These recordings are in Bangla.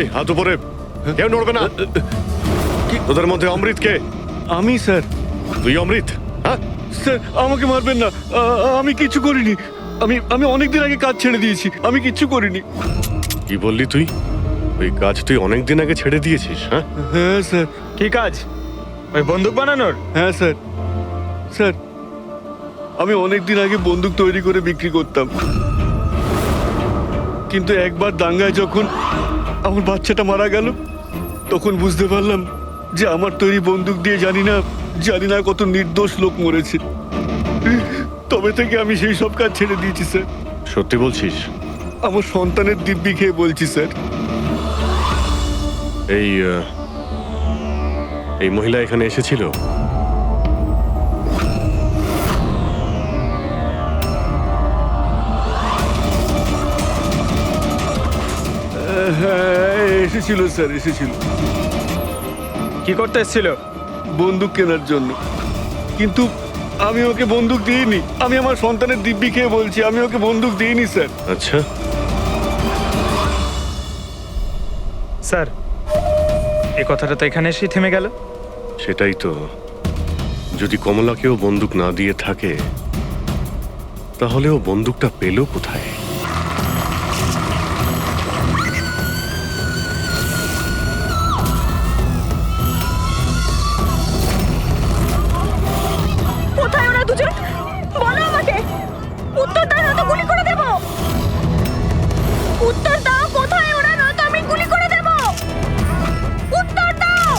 এই হাত উপরে, কেউ নড়বে না। তোদের মধ্যে অমৃত কে? আমি স্যার। তুই অমৃত? হ্যাঁ স্যার আমাকে মারবেন না, আমি কিছু করিনি। আমি অনেকদিন আগে কাজ ছেড়ে দিয়েছি, আমি কিচ্ছু করিনি। কি বললি তুই? ওই কাজ তুই অনেকদিন আগে ছেড়ে দিয়েছিস? হ্যাঁ হ্যাঁ স্যার। কি কাজ? ওই বন্দুক বানানোর? হ্যাঁ স্যার। স্যার আমি অনেকদিন আগে বন্দুক তৈরি করে বিক্রি করতাম, কিন্তু একবার দাঙ্গায় যখন আমার বাচ্চাটা মারা গেল, তখন বুঝতে পারলাম যে আমার তৈরি বন্দুক দিয়ে জানি না কত নির্দোষ লোক মরেছে। তবে থেকে আমি সেই সব কাজ ছেড়ে দিয়েছি স্যার। সত্যি বলছিস? আমার সন্তানের দিব্যি খেয়ে বলছি স্যার। এই মহিলা এখানে এসেছিল? হ্যাঁ এসেছিল স্যার, এসেছিল কি করতে এসেছিল? বন্দুক কেনার জন্য। কিন্তু আমি ওকে বন্দুক দিইনি। আমি আমার সন্তানের দিব্যি খেয়ে বলছি, আমি ওকে বন্দুক দিইনি স্যার। আচ্ছা, স্যার এই কথাটা তো এখানে এসেই থেমে গেল। সেটাই তো। যদি কমলাকেও বন্দুক না দিয়ে থাকে, তাহলে ও বন্দুকটা পেল কোথায়? কোথায় ওরা দুজন? বলো আমাকে, উত্তর দাও নয়তো গুলি করে দেব। উত্তর দাও, কোথায় ওরা, নয়তো আমি গুলি করে দেব। উত্তর দাও।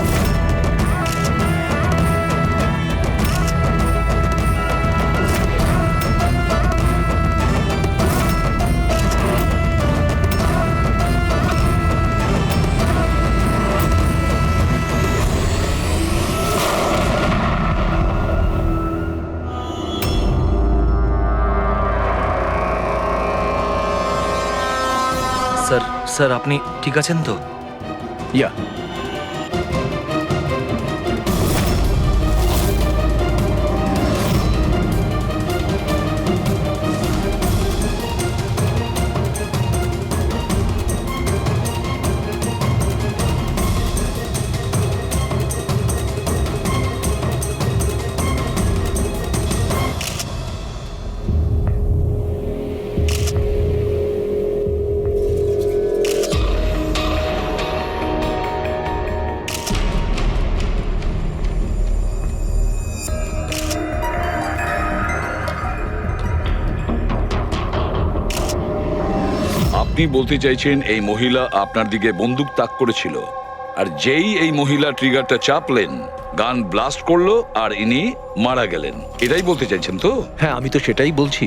স্যার স্যার আপনি ঠিক আছেন তো? ইয়া আপনি বলতে চাইছেন এই মহিলা আপনার দিকে বন্দুক তাক করেছিল, আর যেই এই মহিলা ট্রিগারটা চাপলেন, গান ব্লাস্ট করলো আর ইনি মারা গেলেন, এটাই বলতে চাইছেন তো? হ্যাঁ আমি তো সেটাই বলছি।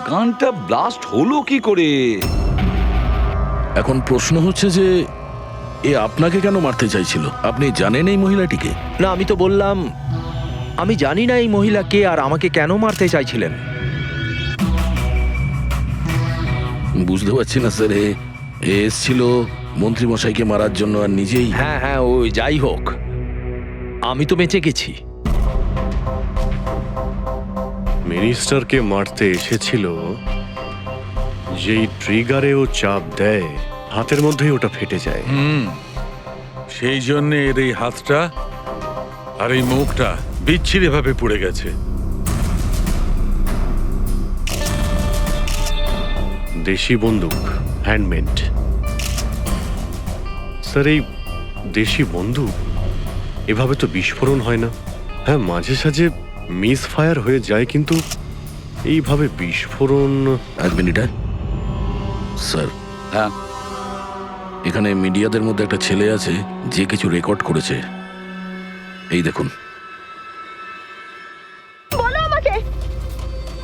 গানটা ব্লাস্ট হলো কি করে? এখন প্রশ্ন হচ্ছে যে এ আপনাকে কেন মারতে চাইছিল? আপনি জানেন এই মহিলাটিকে? না আমি তো বললাম আমি জানি না এই মহিলা কে আর আমাকে কেন মারতে চাইছিলেন। বুঝতে পারছি না স্যার। এ এসছিল মন্ত্রীমশাইকে মারার জন্য আর নিজেই। হ্যাঁ হ্যাঁ ওই যাই হোক, আমি তো বেঁচে গেছি। মিনিস্টারকে মারতে এসেছিল, যেই ট্রিগারে ও চাপ দেয়, হাতের মধ্যেই ওটা ফেটে যায়। সেই জন্য এর এই হাতটা আর এই মুখটা বিচ্ছিরি ভাবে পুড়ে গেছে। দেশি বন্দুক, হ্যান্ডমেড। স্যার এই দেশি বন্দুক এভাবে তো বিস্ফোরণ হয় না। হ্যাঁ মাঝে সাঝে মিস ফায়ার হয়ে যায়, কিন্তু এইভাবে বিস্ফোরণ। এক মিনিট। স্যার হ্যাঁ, এখানে মিডিয়াদের মধ্যে একটা ছেলে আছে যে কিছু রেকর্ড করেছে। এই দেখুন। বলো আমাকে,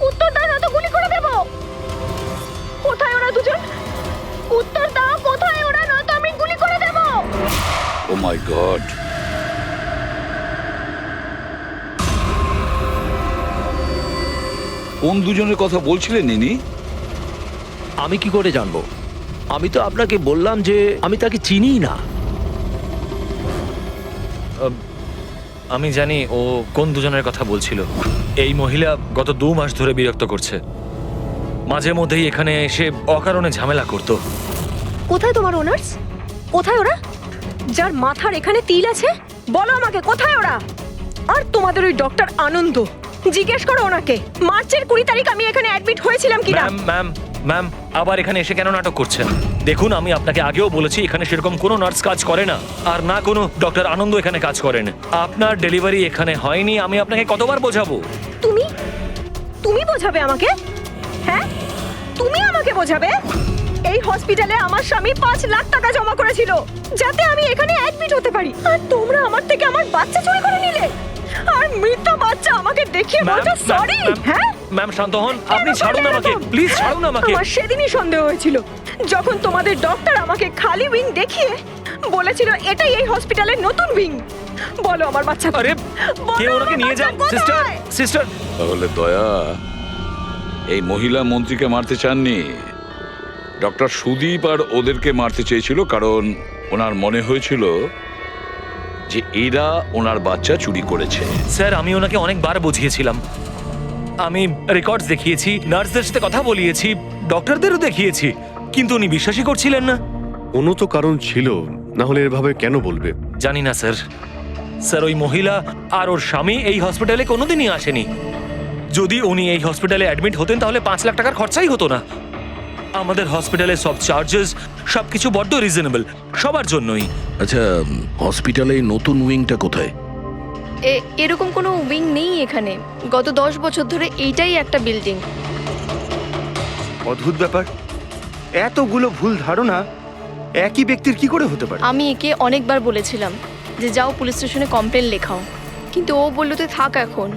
উত্তর দাও নয়তো গুলি করে দেব। কোথায় ওরা দুজন? উত্তর দাও, কোথায় ওরা, নয়তো আমি গুলি করে দেব। ও মাই গড। কোন দুজনের কথা বলছিলেন ইনি? আমি কি করে জানবো? আমি তো আপনাকে বললাম যে আমি তাকে চিনিই না। আমি জানি ও কোন দুজনের কথা বলছিল। এই মহিলা গত 2 মাস ধরে বিরক্ত করছে। মাঝে মধ্যেই এখানে এসে অকারণে ঝামেলা করতো। কোথায় তোমার ওনার্স? কোথায় ওরা? যার মাথার এখানে তিল আছে, বলো আমাকে কোথায় ওরা? আর তোমাদের ওই ডক্টর আনন্দ, জিজ্ঞেস করো ওনাকে মার্চের 20 তারিখ আমি এখানে অ্যাডমিট হয়েছিলাম কিনা। ম্যাম আবার এখানে এসে কেন নাটক করছেন? দেখুন, আমি আপনাকে আগেও বলেছি এখানে সেরকম কোনো নার্স কাজ করে না, আর না কোনো ডক্টর আনন্দ এখানে কাজ করেন। আপনার ডেলিভারি এখানে হয়নি, আমি আপনাকে কতবার বোঝাবো? তুমি তুমি বোঝাবে আমাকে? হ্যাঁ, তুমি আমাকে বোঝাবে? এই হসপিটালে আমার স্বামী 5 লাখ টাকা জমা করেছিল যাতে আমি এখানে অ্যাডমিট হতে পারি, আর তোমরা আমার থেকে আমার বাচ্চা চুরি করে নিলে, আর মৃত বাচ্চা আমাকে দেখিয়ে বলছো সরি। হ্যাঁ ম্যাম শান্ত হন, আপনি ছাড়ুন আমাকে, প্লিজ ছাড়ুন আমাকে। আমার সেদিনই সন্দেহ হয়েছিল যখন তোমাদের ডক্টর আমাকে খালি উইং দেখিয়ে বলেছিল এটাই এই হসপিটালের নতুন উইং। বলো আমার বাচ্চা আরে বলো কে ওনাকে আমার নিয়ে যান? বাচ্চা সিস্টার কোথায়? সিস্টার তাহলে দয়া এই মহিলা মন্ত্রীকে মারতে চাননি, ডক্টর সুদীপ আর ওদেরকে মারতে চেয়েছিল, কারণ ওনার মনে হয়েছিল যে এরা ওনার বাচ্চা চুরি করেছে। স্যার, আমি ওনাকে অনেকবার বুঝিয়েছিলাম, আমি রেকর্ডস দেখিয়েছি, নার্সদের সাথে কথা বলিয়েছি, ডক্টরদেরও দেখিয়েছি, কিন্তু উনি বিশ্বাসই করছিলেন না। কোনো তো কারণ ছিল, না হলে এভাবে কেন বলবে? জানি না স্যার। স্যার, ওই মহিলা আর ওর স্বামী এই হসপিটালে কোনোদিনই আসেনি। যদি উনি এই হসপিটালে অ্যাডমিট হতেন তাহলে 5 লাখ টাকার খরচাই হতো না। আমাদের হসপিটালে সব চার্জেস সবকিছু বড্ড রিজনেবল, সবার জন্যই। আচ্ছা, হসপিটালে এই নতুন উইংটা কোথায়? এরকম কোনো উইং নেই এখানে। গত 10 বছর ধরে এইটাই একটা বিল্ডিং। অদ্ভুত ব্যাপার, এতগুলো ভুল ধারণা একই ব্যক্তির কি করে হতে পারে? আমি একে অনেকবার বলেছিলাম যে যাও পুলিশ স্টেশনে কমপ্লেন লেখাও, কিন্তু ও বলল তুই থাক। এখন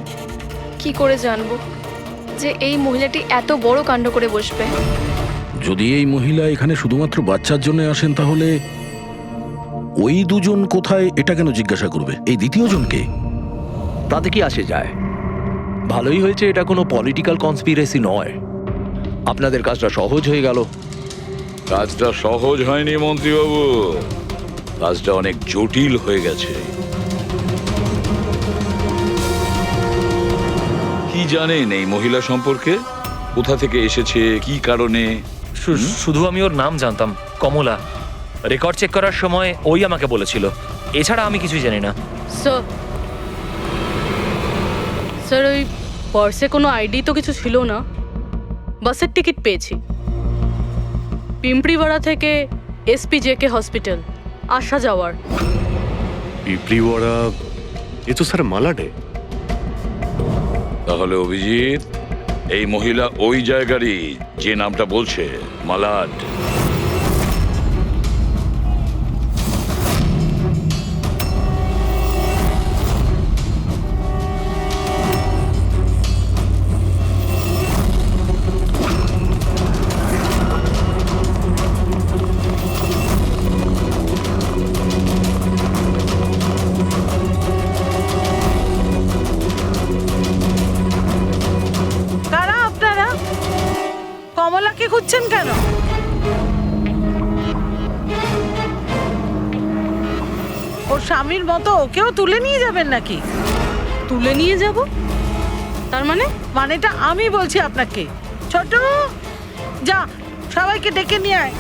কি করে জানবো যে এই মহিলাটি এত বড় কাণ্ড করে বসবে? যদি এই মহিলা এখানে শুধুমাত্র বাচ্চার জন্য আসেন, তাহলে ওই দুজন কোথায় এটা কেন জিজ্ঞাসা করবে? এই দ্বিতীয় জনকে? তাতে কি আসে যায়? ভালোই হয়েছে এটা কোনো পলিটিক্যাল কনস্পিরেসি নয়, আপনাদের কাজটা সহজ হয়ে গেল। কাজটা সহজ হয়নি মন্ত্রীবাবু, কাজটা অনেক জটিল হয়ে গেছে। কি জানেন এই মহিলা সম্পর্কে? কোথা থেকে এসেছে, কি কারণে? শুধু আমি ওর নাম জানতাম, কমলা। রেকর্ড চেক করার সময় ওই আমাকে বলেছিল, এছাড়া আমি কিছুই জানি না। স্যার, ওই পার্সে কোনো আইডি তো কিছু ছিল না। বাসের টিকিট পেয়েছি, পিম্পড়িওয়াড়া থেকে SPJK হসপিটাল আসা যাওয়ার। পিপলিওয়াড়া, এ তো স্যার মালাডে। তাহলে অভিজিৎ, এই মহিলা ওই জায়গারই যে নামটা বলছে, মালাড। কারা আপনারা? কমলাকে খুঁজছেন কেন? ওর স্বামীর মতো ওকেও তুলে নিয়ে যাবেন নাকি? তুলে নিয়ে যাব? তার মানে? মানেটা আমি বলছি আপনাকে। ছোট, যা সবাইকে ডেকে নিয়ে আয়।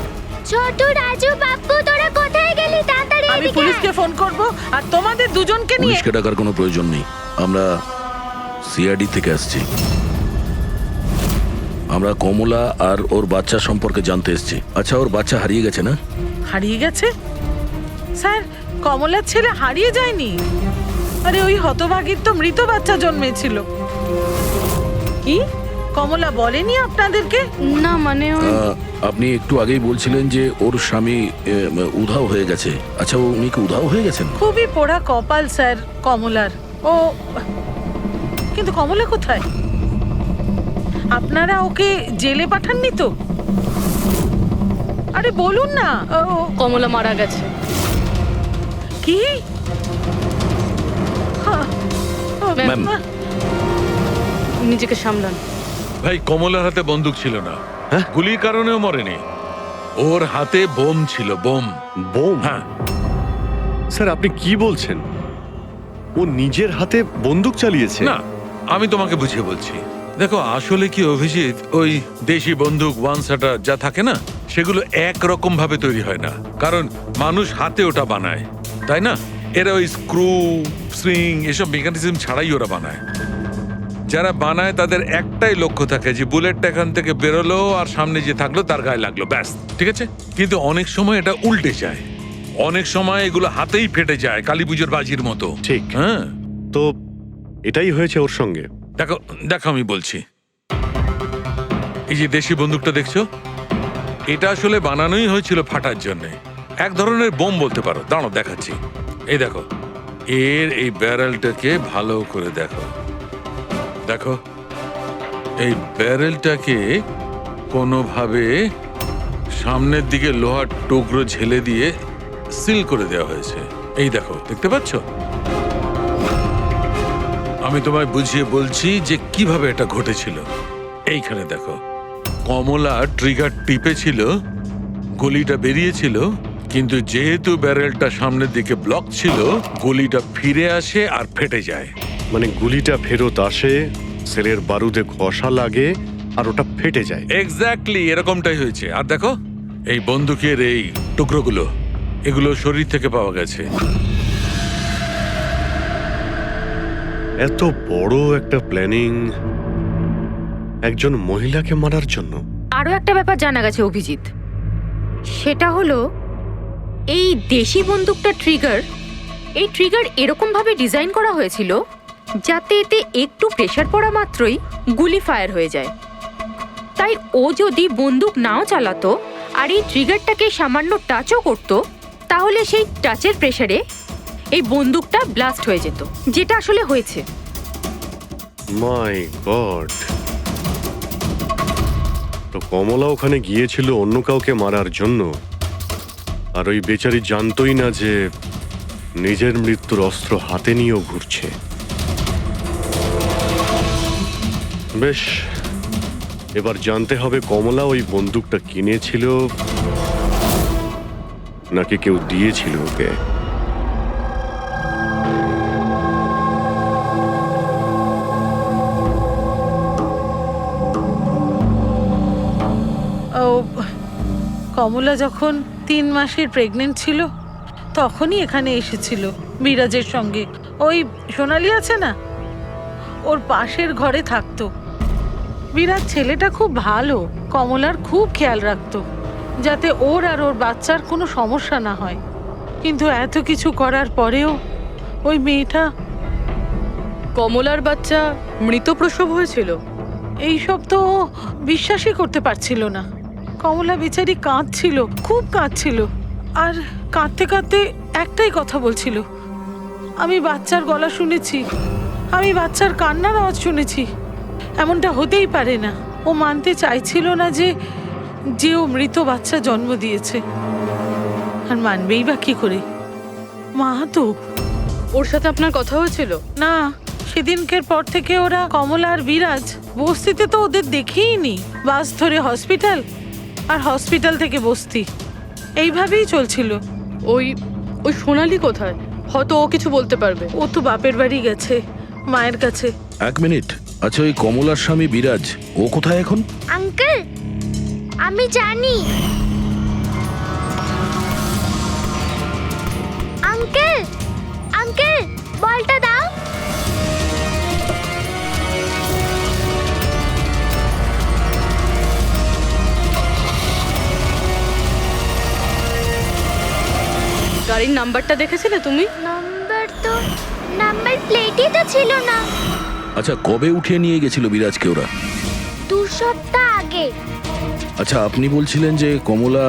ছোট, রাজু, বাপ্পু, তোরা কোথায় গেলি? তাড়াতাড়ি আমি পুলিশকে ফোন করব, আর তোমাদের দুজনকে নিয়ে। পুলিশকে ডাকার কোনো প্রয়োজন নেই, আমরা CID থেকে আসছি। আমরা কমলা আর ওর বাচ্চা সম্পর্কে জানতে এসেছি। আচ্ছা, ওর বাচ্চা হারিয়ে গেছে না? হারিয়ে গেছে? স্যার, কমলার ছেলে হারিয়ে যায়নি। আরে ওই হতভাগীর তো মৃত বাচ্চা জন্মেছিল। কি কমলা বলেনি আপনাদেরকে? না, মানে আপনি একটু আগেই বলছিলেন যে ওর স্বামী উধাও হয়ে গেছে। আচ্ছা, উনি কি উধাও হয়ে গেছেন? খুবই পোড়া কপাল স্যার কমলার। ও কিন্তু কমলা কোথায়? আপনারা ওকে জেলে পাঠাননি তো? আরে বলুন না। কমলা মারা গেছে। কি? ম্যাম, নিজেকে সামলান। ভাই, কমলার হাতে বন্দুক ছিল না, গুলির কারণেও মরেনি। ওর হাতে বোম ছিল, বোম। বোম? হ্যাঁ। স্যার, আপনি কি বলছেন? ও নিজের হাতে বন্দুক চালিয়েছে? না, আমি তোমাকে বুঝিয়ে বলছি। দেখো আসলে কি অভিজিৎ, ওই দেশি বন্দুক ওয়ান শাটার যা থাকে না, সেগুলো একরকম ভাবে তৈরি হয় না, কারণ মানুষ হাতে ওটা বানায়, তাই না? এরা ওই স্ক্রু স্প্রিং এসব মেকানিজম ছাড়াই ওরা বানায়। যারা বানায় তাদের একটাই লক্ষ্য থাকে যে বুলেটটা এখান থেকে বেরোলো আর সামনে যে থাকলো তার গায়ে লাগলো, ব্যাস, ঠিক আছে? কিন্তু অনেক সময় এটা উল্টে যায়, অনেক সময় এগুলো হাতেই ফেটে যায়, কালী পুজোর বাজির মতো। ঠিক। হ্যাঁ, তো এটাই হয়েছে ওর সঙ্গে। দেখো দেখো আমি বলছি, এই যে দেশি বন্দুকটা দেখছো, এটা আসলে বানানোই হয়েছিল ফাটার জন্য, এক ধরনের বোম বলতে পারো। দাঁড়াও দেখাচ্ছি, এই দেখো, এর এই ব্যারেলটাকে ভালো করে দেখো, দেখো এই ব্যারেলটাকে কোনোভাবে সামনের দিকে লোহার টুকরো ঝেলে দিয়ে সিল করে দেওয়া হয়েছে। এই দেখো, দেখতে পাচ্ছ? আমি তোমায় বুঝিয়ে বলছি যে কিভাবে এটা ঘটেছিল। এইখানে দেখো, কমলা ট্রিগার টিপেছিল, গুলিটা বেরিয়েছিল, কিন্তু যেহেতু ব্যারেলটা সামনের দিকে ব্লক ছিল, গুলিটা ফিরে আসে আর ফেটে যায়। মানে গুলিটা ফেরত আসে, সেলের বারুদে ঘষা লাগে আর ওটা ফেটে যায়। এক্স্যাক্টলি এরকমটাই হয়েছে। আর দেখো এই বন্দুকের এই টুকরোগুলো, এগুলো শরীর থেকে পাওয়া গেছে। এত বড় একটা প্ল্যানিং একজন মহিলাকে মারার জন্য। আরো একটা ব্যাপার জানা গেছে অভিজিৎ, সেটা হলো এই দেশি বন্দুকটা এই ট্রিগার এরকম ভাবে ডিজাইন করা হয়েছিল যাতে এতে একটু প্রেসার পড়া মাত্রই গুলি ফায়ার হয়ে যায়। তাই ও যদি বন্দুক নাও চালাতো আর এই ট্রিগারটাকে সামান্য টাচও করতো, তাহলে সেই টাচের প্রেসারে এই বন্দুকটা ব্লাস্ট হয়ে যেত, যেটা আসলে হয়েছে। মাই গড! তো কমলা ওখানে গিয়েছিল অন্য কাউকে মারার জন্য, আর ওই বেচারি জানতোই না যে নিজের মৃত্যুর অস্ত্র হাতে নিয়েও ঘুরছে। বেশ, এবার জানতে হবে কমলা ওই বন্দুকটা কিনেছিল নাকি কেউ দিয়েছিল ওকে। ও কমলা যখন 3 মাসের প্রেগনেন্ট ছিল তখনই এখানে এসেছিল বিরাজের সঙ্গে। ওই সোনালি আছে না, ওর পাশের ঘরে থাকতো। বিরাজ ছেলেটা খুব ভালো, কমলার খুব খেয়াল রাখতো যাতে ওর আর ওর বাচ্চার কোনো সমস্যা না হয়। কিন্তু এত কিছু করার পরেও ওই মেয়েটা। কমলার বাচ্চা মৃত প্রসব হয়েছিল? এইসব তো ও বিশ্বাসই করতে পারছিল না। কমলা বেচারি কাঁদছিল, খুব কাঁদছিল, আর কাঁদতে কাঁদতে একটাই কথা বলছিল, আমি বাচ্চার গলা শুনেছি, আমি বাচ্চার কান্নার আওয়াজ শুনেছি, এমনটা হতেই পারে না। ও মানতে চাইছিল না যে ও মৃত বাচ্চা জন্ম দিয়েছে, আর মানবেই বা কি করে? মা তো। ওর সাথে আপনার কথা হয়েছিল? না, সেদিনকের পর থেকে ওরা কমলা আর বিরাজ বস্তিতে তো ওদের দেখেই নি। বাস ধরে হসপিটাল, আর হসপিটাল থেকে বস্তি, এইভাবেই চলছিল। ওই সোনালি কোথায়? হয়তো ও কিছু বলতে পারবে। ও তো বাপের বাড়ি গেছে, মায়ের কাছে। 1 মিনিট, আচ্ছা ওই কমলার স্বামী বিরাজ ও কোথায় এখন? আঙ্কেল, আমি জানি। আঙ্কেল, আঙ্কেল, বলটা দাও। গাড়ির নাম্বারটা দেখেছিলে তুমি? নাম্বার প্লেটই তো ছিল না। আচ্ছা কবে উঠিয়ে নিয়ে গেছিল বিরাজকে ওরা? 2 সপ্তাহ আগে। আচ্ছা আপনি বলছিলেন যে কমলা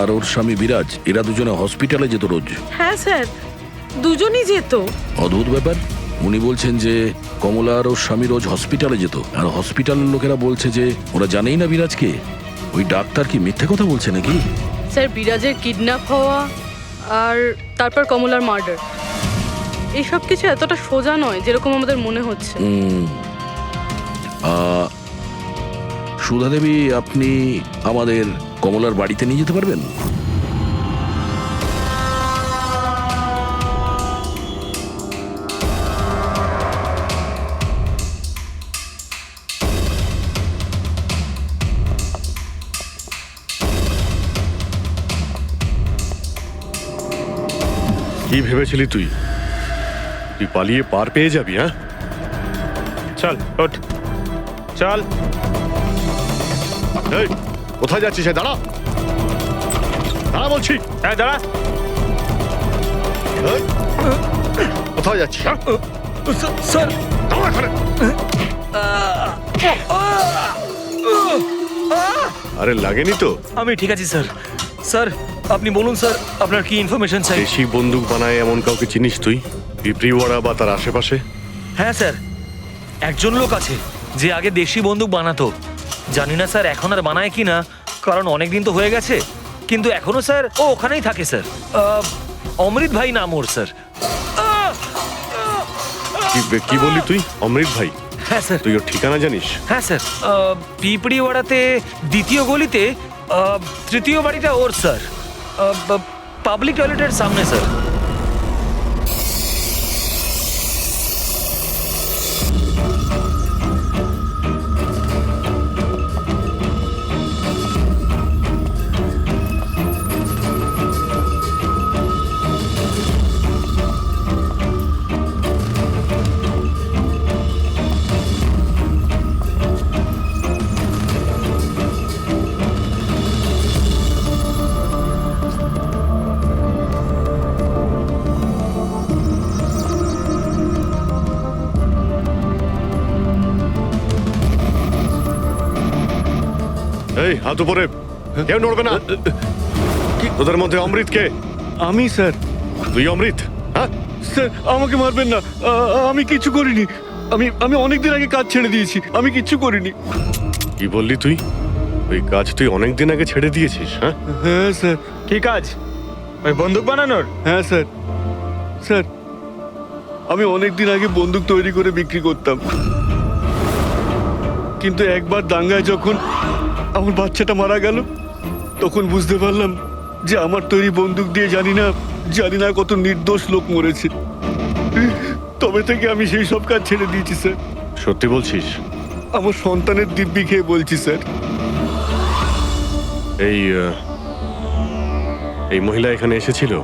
আর ওর স্বামী বিরাজ এরা দুজনে হসপিটালে যেত রোজ? হ্যাঁ স্যার, দুজনই যেত। অদ্ভুত ব্যাপার, উনি বলছেন যে কমলা আর ওর স্বামী রোজ হসপিটালে যেত, আর হসপিটালের লোকেরা বলছে যে ওরা জানেই না বিরাজকে। ওই ডাক্তার কি মিথ্যে কথা বলছে নাকি? স্যার, বিরাজের কিডন্যাপ হওয়া আর তারপর কমলার মার্ডার, এইসব কিছু এতটা সোজা নয় যেরকম আমাদের মনে হচ্ছে। সুধা দেবী, আপনি আমাদের কমলার বাড়িতে নিয়ে যেতে পারবেন? কি ভেবেছিলি তুই? তুই পালিয়ে পার পেয়ে যাবি? হ্যাঁ, চল ওঠ, চল। এই কোথায় যাচ্ছিস? দাঁড়া, দাঁড়া বলছি। হ্যাঁ দাঁড়া। এই, কোথায় যাচ্ছিস? হ্যাঁ? স্যার, দাঁড়া এখানে। আরে লাগেনি তো? আমি ঠিক আছি স্যার। স্যার আপনি বলুন স্যার, আপনার কি ইনফরমেশন চাই? দেশি বন্দুক বানায় এমন কাউকে চিনিস তুই? পিঁপড়িওয়াড়া বা তার আশেপাশে? হ্যাঁ স্যার, একজন লোক আছে যে আগে দেশি বন্দুক বানাতো। জানি না স্যার এখন আর বানায় কি না, কারণ অনেক দিন তো হয়ে গেছে। কিন্তু এখনো স্যার ও ওখানেই থাকে স্যার। অমৃত ভাই নাম ওর স্যার। কি বললি তুই? অমৃত ভাই? হ্যাঁ স্যার। তুই ওর ঠিকানা জানিস? হ্যাঁ স্যার, পিঁপড়িওয়াড়াতে 2য় গলিতে 3য় বাড়িটা ওর স্যার। পাবলিক টয়লেটের সামনে স্যার। এই হাত উপরে, কেউ নড়বে না। তোদের মধ্যে অমৃত কে? আমি স্যার। তুই অমৃত? হ্যাঁ স্যার আমাকে মারবেন না, আমি কিছু করিনি। আমি অনেকদিন আগে কাজ ছেড়ে দিয়েছি, আমি কিচ্ছু করিনি। কি বললি তুই? ওই কাজ তুই অনেকদিন আগে ছেড়ে দিয়েছিস? হ্যাঁ হ্যাঁ স্যার। কি কাজ? ওই বন্দুক বানানোর? হ্যাঁ স্যার। স্যার আমি অনেকদিন আগে বন্দুক তৈরি করে বিক্রি করতাম, কিন্তু একবার দাঙ্গায় যখন আমার বাচ্চাটা মারা গেল, তখন বুঝতে পারলাম যে আমার তৈরি বন্দুক দিয়ে জানি না কত নির্দোষ লোক মরেছে। তবে থেকে আমি সেই সব কাজ ছেড়ে দিয়েছি স্যার। সত্যি বলছিস? আমার সন্তানের দিব্যি খেয়ে বলছি স্যার। এই মহিলা এখানে এসেছিল?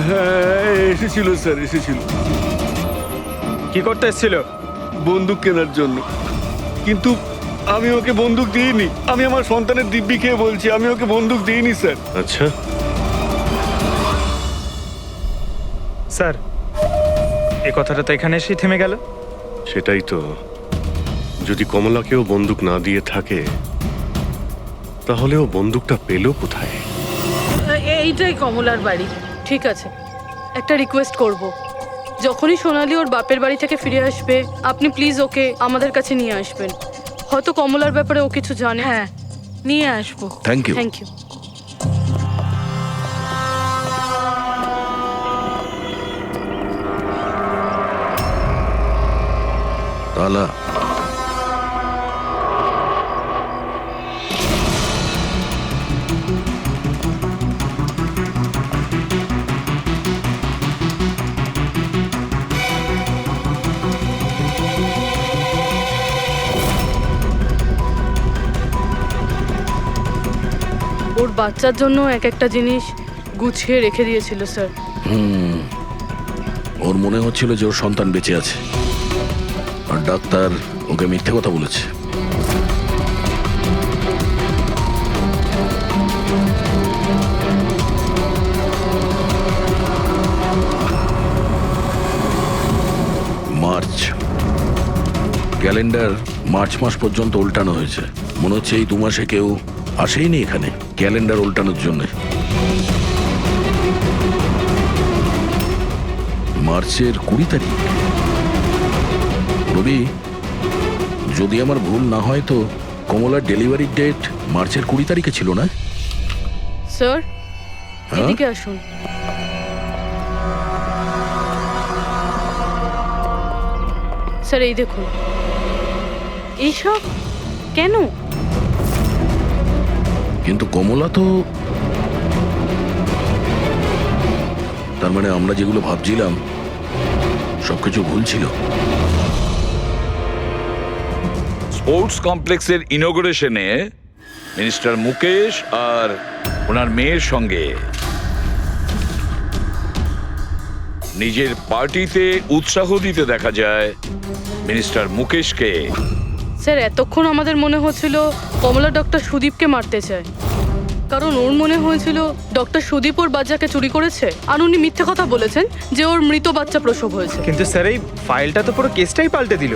হ্যাঁ এসেছিল স্যার, এসেছিল। কি করতে এসেছিল? বন্দুক কেনার জন্য। কিন্তু আমি ওকে বন্দুক দিইনি। আমি আমার সন্তানের দিব্যি খেয়ে বলছি, আমি ওকে বন্দুক দিইনি স্যার। আচ্ছা, স্যার এই কথাটা তো এখানে এসেই থেমে গেল। সেটাই তো। যদি কমলাকেও বন্দুক না দিয়ে থাকে, তাহলে ও বন্দুকটা পেল কোথায়? এইটাই কমলার বাড়ি। ঠিক আছে, একটা রিকোয়েস্ট করব, যখনই সোনালি ওর বাপের বাড়ি থেকে ফিরে আসবে আপনি প্লিজ ওকে আমাদের কাছে নিয়ে আসবেন। হয়তো কমলার ব্যাপারে ও কিছু জানে। হ্যাঁ নিয়ে আসবো। Thank you. Thank you. তালা ওর বাচ্চার জন্য এক একটা জিনিস গুছিয়ে রেখে দিয়েছিল স্যার। ওর মনে হচ্ছিল যে ওর সন্তান বেঁচে আছে, আর ডাক্তার ওকে মিথ্যে কথা বলেছে। মার্চ ক্যালেন্ডার মার্চ মাস পর্যন্ত উল্টানো হয়েছে। মনে হচ্ছে এই 2 মাসে কেউ আসেইনি এখানে ক্যালেন্ডার উল্টানোর জন্য। মার্চের 20 তারিখ। রবি, যদি আমার ভুল না হয় তো কমলার ডেলিভারি ডেট মার্চের 20 তারিখে ছিল না? স্যার হ্যাঁ? এদিকে আসুন। স্যার এই দেখুন, এইসব কেন? কিন্তু কমলা তো, তার মানে আমরা যেগুলো ভাবছিলাম সবকিছু ভুল ছিল। স্পোর্টস কমপ্লেক্সের ইনোগ্রেশনে মিনিস্টার মুকেশ আর ওনার মেয়ের সঙ্গে নিজের পার্টিতে উৎসাহ দিতে দেখা যায় মিনিস্টার মুকেশকে। স্যার এতক্ষণ আমাদের মনে হচ্ছিল কমলা ডক্টর সুদীপকে মারতে চায়, কারণ ওর মনে হয়েছিল ডক্টর সুদীপ ওর বাচ্চাকে চুরি করেছে, আর উনি মিথ্যে কথা বলেছেন যে ওর মৃত বাচ্চা প্রসব হয়েছে। কিন্তু স্যার এই ফাইলটা তো পুরো কেসটাই পাল্টে দিল।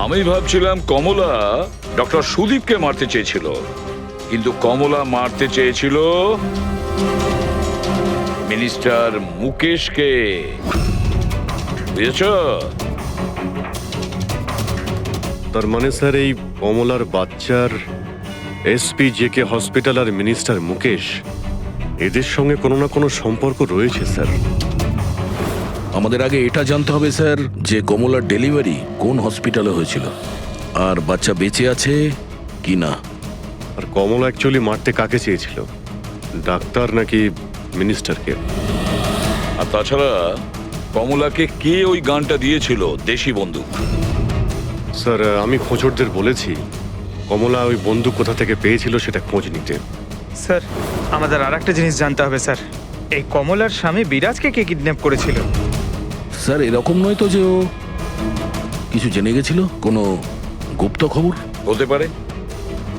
আমি ভাবছিলাম কমলা ডক্টর সুদীপকে মারতে চেয়েছিল, কিন্তু কমলা মারতে চেয়েছিল মিনিস্টার মুকেশকে। বুঝেছ? তার মানে স্যার এই কমলার বাচ্চার এসপি জেকে হসপিটাল আর মিনিস্টার মুকেশ এদের সঙ্গে কোনো না কোনো সম্পর্ক রয়েছে স্যার। আমাদের আগে এটা জানতে হবে স্যার যে কমলার ডেলিভারি কোন হসপিটালে হয়েছিল আর বাচ্চা বেঁচে আছে কি না। আর কমলা অ্যাকচুয়ালি মারতে কাকে চেয়েছিল, ডাক্তার নাকি মিনিস্টারকে? আর তাছাড়া কমলাকে কে ওই গানটা দিয়েছিল, দেশি বন্দুক? স্যার আমি খোঁজরদের বলেছি কমলা ওই বন্দুক কোথা থেকে পেয়েছিল সেটা খোঁজ নিতে। স্যার আমাদের আর একটা জিনিস জানতে হবে স্যার, এই কমলার স্বামী বিরাজকে কে কিডন্যাপ করেছিল? স্যার এরকম নয় তো যে ও কিছু জেনে গেছিল, কোনো গুপ্ত খবর? হতে পারে।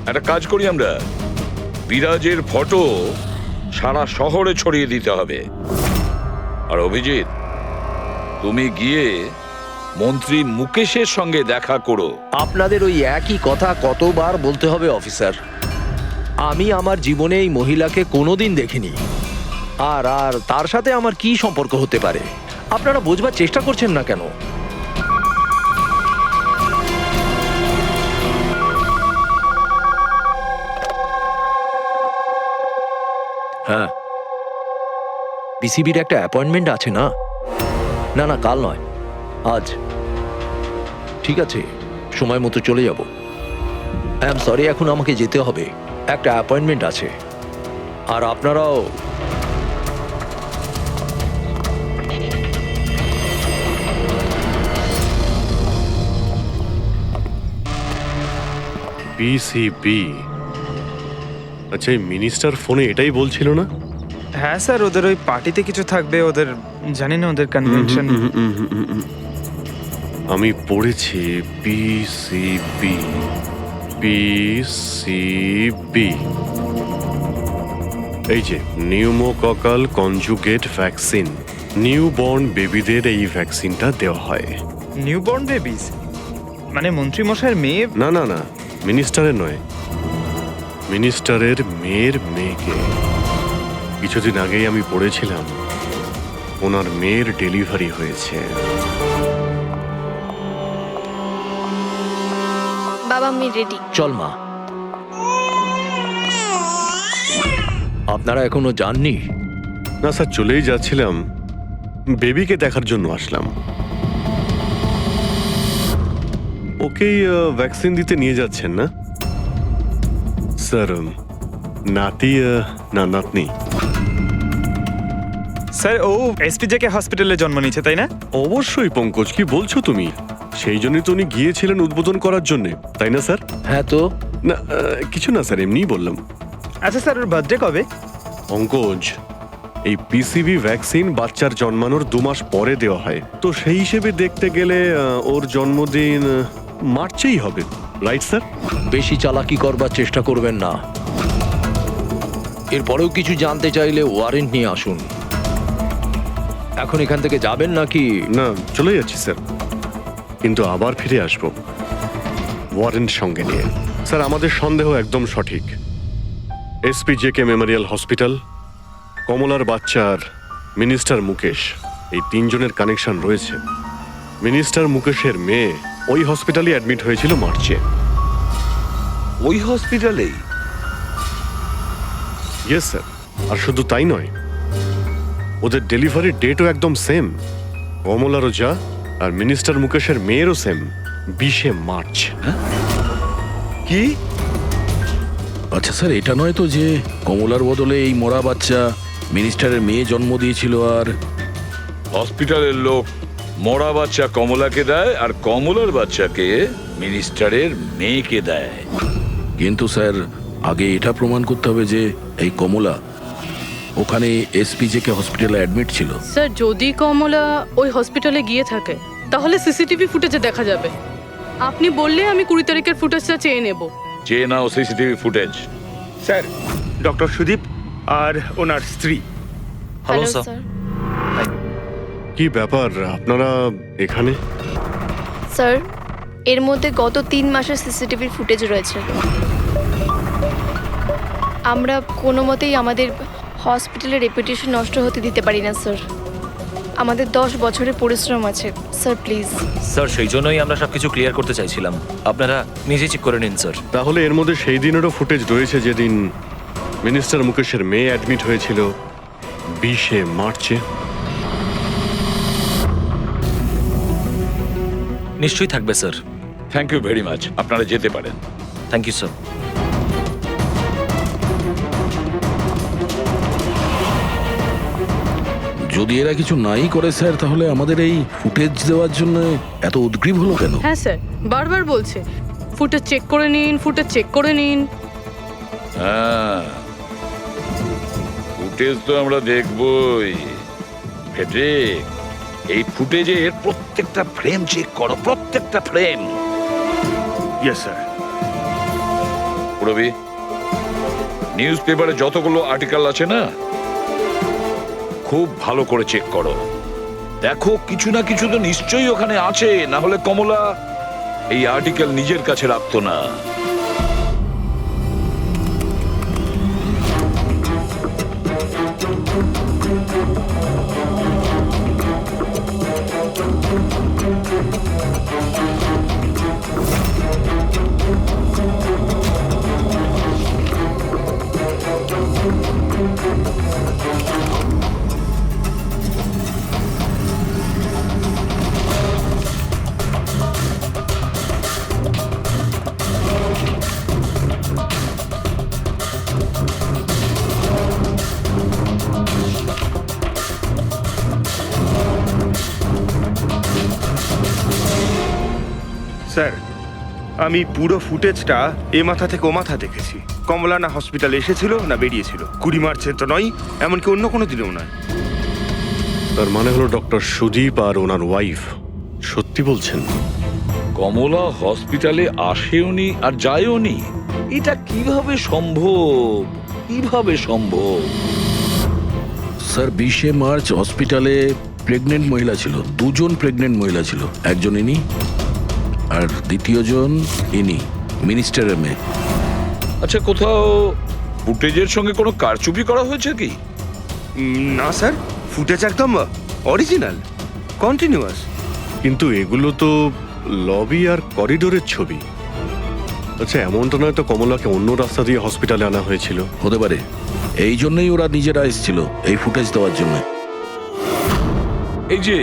একটা কাজ করি আমরা, বিরাজের ফটো সারা শহরে ছড়িয়ে দিতে হবে। আর অভিজিৎ, তুমি গিয়ে মন্ত্রী মুকেশের সঙ্গে দেখা করো। আপনাদের ওই একই কথা কতবার বলতে হবে অফিসার? আমি আমার জীবনে এই মহিলাকে কোনোদিন দেখিনি, আর আর তার সাথে আমার কি সম্পর্ক হতে পারে? আপনারা বোঝবার চেষ্টা করছেন না কেন? হ্যাঁ, পিসিবির একটা অ্যাপয়েন্টমেন্ট আছে না? না না, কাল নয়, আজ। ঠিক আছে, সময় মতো চলে যাব। আই এম সরি, এখন আমাকে যেতে হবে, একটা অ্যাপয়েন্টমেন্ট আছে। আর আপনারাও। পিসিবি? আচ্ছা এই মিনিস্টার ফোনে এটাই বলছিল না? হ্যাঁ স্যার, ওদের ওই পার্টিতে কিছু থাকবে, ওদের জানি না ওদের কনভেনশন। আমি পড়েছি পিসিবি। পিসিবি এই যে নিউমোককাল কনজুগেট ভ্যাকসিন, নিউবর্ন বেবিদের এই ভ্যাকসিনটা দেওয়া হয়। নিউবর্ন বেবিজ মানে মন্ত্রী মশাইয়ের মেয়ে? না না না, মিনিস্টারের নয়, মিনিস্টারের মেয়ের মেয়েকে। কিছুদিন আগেই আমি পড়েছিলাম ওনার মেয়ের ডেলিভারি হয়েছে। বাবা আমি রেডি। চল মা। আপনারা এখনো যাননি? না স্যার, চলেই যাচ্ছিলাম, বেবিকে দেখার জন্য আসলাম। ওকেই ভ্যাকসিন দিতে নিয়ে যাচ্ছেন না স্যার? নাতি না নাতনি? স্যার ও এসপিজেকে হসপিটালে জন্ম নিয়েছে, তাই না? অবশ্যই পঙ্কজ, কি বলছো তুমি? সেই জন্যই তো উনি গিয়েছিলেন উদ্বোধন করার জন্য, তাই না স্যার? হ্যাঁ তো। না কিছু না স্যার, এমনিই বললাম। আচ্ছা স্যার, ওর বার্থডে কবে? পঙ্কজ, এই পিসিবি ভ্যাকসিন বাচ্চার জন্মানোর 2 মাস পরে দেওয়া হয়, তো সেই হিসেবে দেখতে গেলে ওর জন্মদিন মার্চেই হবে, রাইট স্যার? বেশি চালাকি করবার চেষ্টা করবেন না। এরপরেও কিছু জানতে চাইলে ওয়ারেন্ট নিয়ে আসুন। এখন এখান থেকে যাবেন নাকি? না, চলে যাচ্ছি স্যার, কিন্তু আবার ফিরে আসবো ওয়ারেন্ট সঙ্গে নিয়ে। স্যার আমাদের সন্দেহ একদম সঠিক। এসপিজেকে মেমোরিয়াল হসপিটাল, কমলার বাচ্চার মিনিস্টার মুকেশ, এই 3 জনের কানেকশন রয়েছে। মিনিস্টার মুকেশের মেয়ে ওই হসপিটালে অ্যাডমিট হয়েছিল মার্চে। ওই হসপিটালেই? Yes sir. আর শুধু তাই নয়, ওদের ডেলিভারির ডেটও একদম সেম। কমলারও যা আর মিনিস্টার মুকেশের মেয়েরও সেম, 20শে মার্চ। কি? আচ্ছা স্যার, এটা নয় তো যে কমলার বদলে এই মরা বাচ্চা মিনিস্টারের মেয়ে জন্ম দিয়েছিল আর হসপিটালের লোক মরা বাচ্চা কমলাকে দেয় আর কমলার বাচ্চাকে মিনিস্টারের মেয়েকে দেয়। কিন্তু স্যার আগে এটা প্রমাণ করতে হবে যে এই কমলা ওখানে এসপিজেকে হসপিটালে অ্যাডমিট ছিল। স্যার যদি কমলা ওই হসপিটালে গিয়ে থাকে তাহলে সিসিটিভি ফুটেজে দেখা যাবে। আপনি বললে আমি 20 তারিখের ফুটেজটা চেয়ে নেব। চেয়ে নাও CCTV footage. Sir doctor Sudip আর ওনার স্ত্রী। Hello hello sir. স্যার। কি ব্যাপার আপনারা এখানে? স্যার এর মধ্যে গত 3 মাসের সিসিটিভির ফুটেজ রয়েছে। আমরা কোনো মতেই আমাদের হসপিটালের রেপুটেশন নষ্ট হতে দিতে পারি না স্যার। আমাদের 10 বছরের পরিশ্রম আছে স্যার, প্লিজ। স্যার সেই জন্যই আমরা সবকিছু ক্লিয়ার করতে চাইছিলাম, আপনারা নিজে চেক করে নিন স্যার। তাহলে এর মধ্যে সেই দিনেরও ফুটেজ রয়েছে যেদিন মিনিস্টার মুকেশের মেয়ে অ্যাডমিট হয়েছিল 20শে মার্চে। নিশ্চয়ই থাকবে sir. Thank you very much, আপনারা যেতে পারেন। Thank you sir. যদি এরা কিছু নাই করে স্যার তাহলে আমাদের এই ফুটেজ দেওয়ার জন্য এত উদ্গ্রীব হলো কেন? হ্যাঁ স্যার, বারবার বলছে ফুটেজ চেক করে নিন, ফুটেজ চেক করে নিন। হ্যাঁ, ফুটেজ তো আমরা দেখবই। ফেডরিক, এই ফুটেজের প্রত্যেকটা ফ্রেম চেক করো, প্রত্যেকটা frame. Yes sir. Rabi, news পেপারে যতগুলো আর্টিকেল আছে না, খুব ভালো করে চেক করো। দেখো কিছু না কিছু তো নিশ্চয়ই ওখানে আছে, না হলে কমলা এই আর্টিকেল নিজের কাছে রাখতো না। স্যার আমি পুরো ফুটেজটা এ মাথা থেকে ও মাথা দেখেছি। কমলা না হসপিটালে এসেছিল না বেরিয়েছিল। 20 মার্চে তো নয়, এমনকি অন্য কোনো দিনেও নয়। তার মানে হলো ডক্টর সুদীপ আর ওনার ওয়াইফ সত্যি বলছেন? কমলা হসপিটালে আসেওনি আর যায়ওনি, এটা কিভাবে সম্ভব? কিভাবে সম্ভব? স্যার 20শে মার্চ হসপিটালে প্রেগনেন্ট মহিলা ছিল, 2 জন প্রেগনেন্ট মহিলা ছিল। একজন ইনি আর দ্বিতীয়জন ইনি, মিনিস্টারের মেয়ে। আচ্ছা, কোথাও ফুটেজের সঙ্গে কোনো কারচুপি করা হয়েছে কি? না স্যার, ফুটেজ একদম অরিজিনাল, কন্টিনিউয়াস। কিন্তু এগুলো তো লবি আর করিডোরের ছবি। আচ্ছা, এমনটা নয় তো কমলাকে অন্য রাস্তা দিয়ে হসপিটালে আনা হয়েছিল? হতে পারে, এই জন্যই ওরা নিজেরা এসেছিল এই ফুটেজ দেওয়ার জন্য। এই যে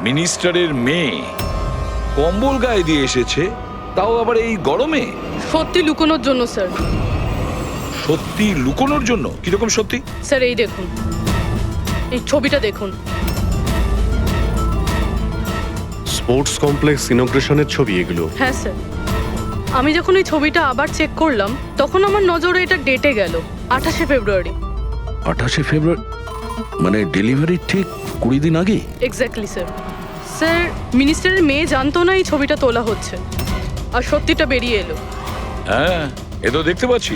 মিনিস্টারের মেয়ে কম্বল গায়ে দিয়ে এসেছে, তাও আবার এই গরমে। সত্যি লুকোনোর জন্য স্যার। সত্যি লুকোনোর জন্য? কিরকম সত্যি? স্যার এই দেখুন, এই ছবিটা দেখুন। স্পোর্টস কমপ্লেক্স ইনগ্রেশনের ছবি এগুলো? হ্যাঁ স্যার, আমি যখন এই ছবিটা আবার চেক করলাম তখন আমার নজরে এটা ডেটে গেল 28শে ফেব্রুয়ারি। 28শে ফেব্রুয়ারি মানে ডেলিভারির ঠিক 20 দিন আগে? Exactly sir. স্যার মিনিস্টারের মেয়ে জানতো না এই ছবিটা তোলা হচ্ছে, আর সত্যিটা বেরিয়ে এলো। হ্যাঁ, এ তো দেখতে পাচ্ছি